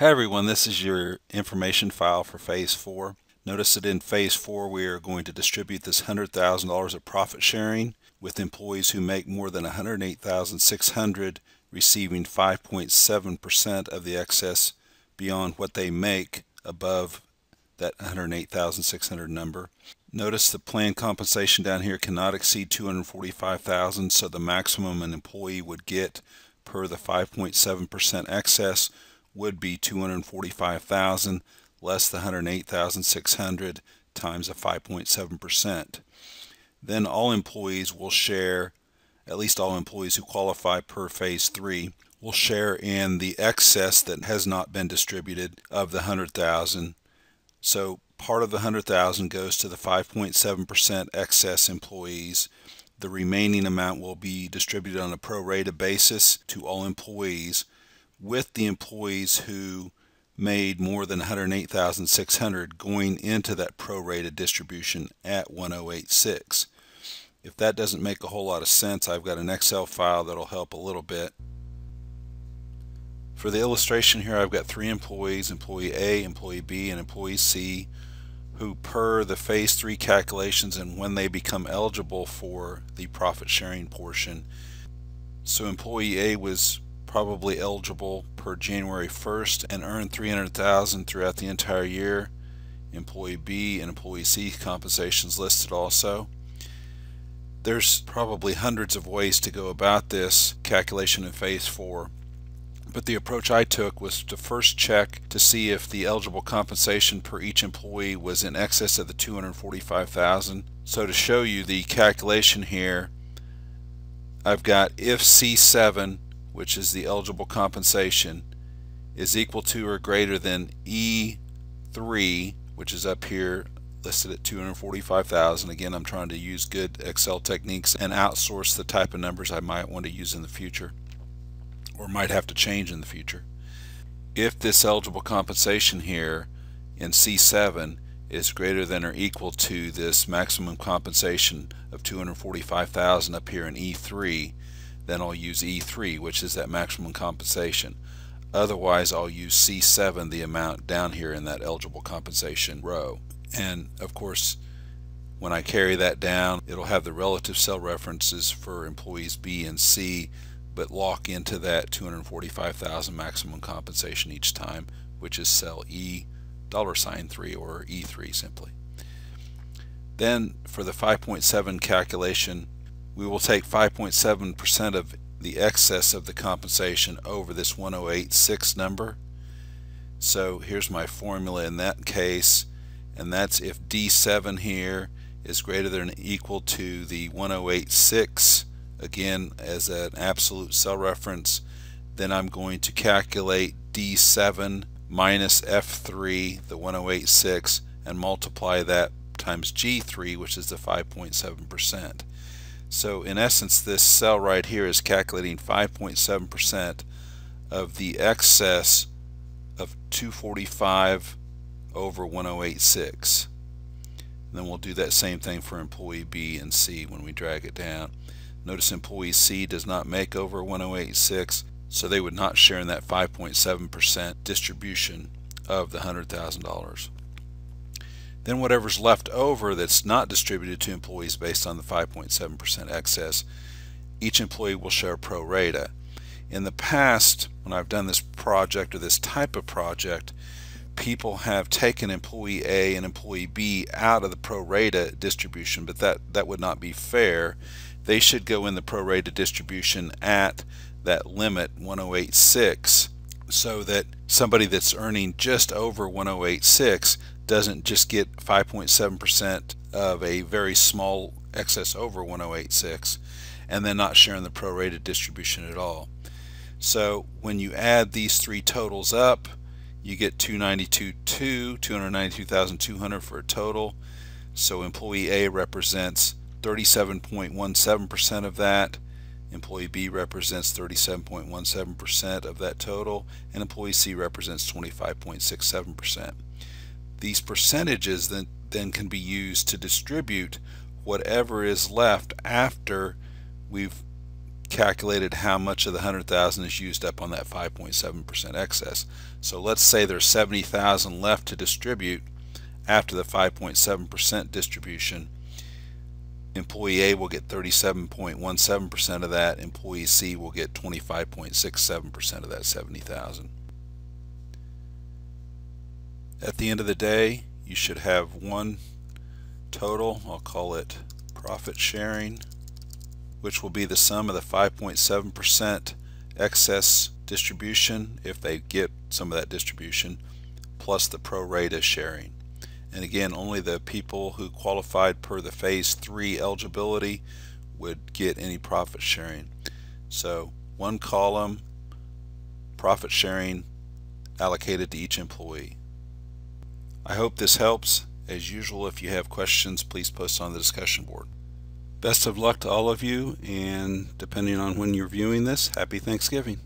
Hi everyone, this is your information file for Phase 4. Notice that in Phase 4 we are going to distribute this $100,000 of profit sharing with employees who make more than $108,600 receiving 5.7% of the excess beyond what they make above that $108,600 number. Notice the planned compensation down here cannot exceed $245,000, so the maximum an employee would get per the 5.7% excess would be $245,000 less the $108,600 times a 5.7%. Then all employees will share, at least all employees who qualify per Phase 3, will share in the excess that has not been distributed of the $100,000. So part of the $100,000 goes to the 5.7% excess employees. The remaining amount will be distributed on a pro rata basis to all employees, with the employees who made more than $108,600 going into that prorated distribution at 108.6. If that doesn't make a whole lot of sense, I've got an Excel file that'll help a little bit. For the illustration here, I've got three employees, employee A, employee B, and employee C, who per the Phase 3 calculations and when they become eligible for the profit sharing portion. So employee A was probably eligible per January 1st and earned $300,000 throughout the entire year. Employee B and employee C compensations listed also. There's probably hundreds of ways to go about this calculation in Phase 4, but the approach I took was to first check to see if the eligible compensation per each employee was in excess of the $245,000. So to show you the calculation here, I've got if C7, which is the eligible compensation, is equal to or greater than E3, which is up here listed at $245,000. Again, I'm trying to use good Excel techniques and outsource the type of numbers I might want to use in the future or might have to change in the future. If this eligible compensation here in C7 is greater than or equal to this maximum compensation of $245,000 up here in E3, then I'll use E3, which is that maximum compensation. Otherwise, I'll use C7, the amount down here in that eligible compensation row. And of course, when I carry that down, it'll have the relative cell references for employees B and C, but lock into that $245,000 maximum compensation each time, which is cell E $3 or E3 simply. Then for the 5.7 calculation, we will take 5.7% of the excess of the compensation over this 108.6 number. So here's my formula in that case, and that's if D7 here is greater than or equal to the 108.6, again as an absolute cell reference, then I'm going to calculate D7 minus F3, the 108.6, and multiply that times G3, which is the 5.7%. So in essence, this cell right here is calculating 5.7% of the excess of 245 over 108.6. Then we'll do that same thing for employee B and C when we drag it down. Notice employee C does not make over 108.6, so they would not share in that 5.7% distribution of the $100,000. Then whatever's left over that's not distributed to employees based on the 5.7% excess, each employee will share pro rata. In the past, when I've done this project or this type of project, people have taken employee A and employee B out of the pro rata distribution, but that would not be fair. They should go in the pro rata distribution at that limit 108.6, so that somebody that's earning just over 108.6 doesn't just get 5.7% of a very small excess over 108.6 and then not sharing the prorated distribution at all. So when you add these three totals up, you get 292,200 for a total. So employee A represents 37.17% of that, employee B represents 37.17% of that total, and employee C represents 25.67%. These percentages then can be used to distribute whatever is left after we've calculated how much of the 100,000 is used up on that 5.7% excess. So let's say there's 70,000 left to distribute after the 5.7% distribution. Employee A will get 37.17% of that. Employee C will get 25.67% of that 70,000. At the end of the day, you should have one total, I'll call it profit sharing, which will be the sum of the 5.7% excess distribution, if they get some of that distribution, plus the pro rata sharing. And again, only the people who qualified per the phase 3 eligibility would get any profit sharing. So one column, profit sharing allocated to each employee. I hope this helps. As usual, if you have questions, please post on the discussion board. Best of luck to all of you, and depending on when you're viewing this, happy Thanksgiving.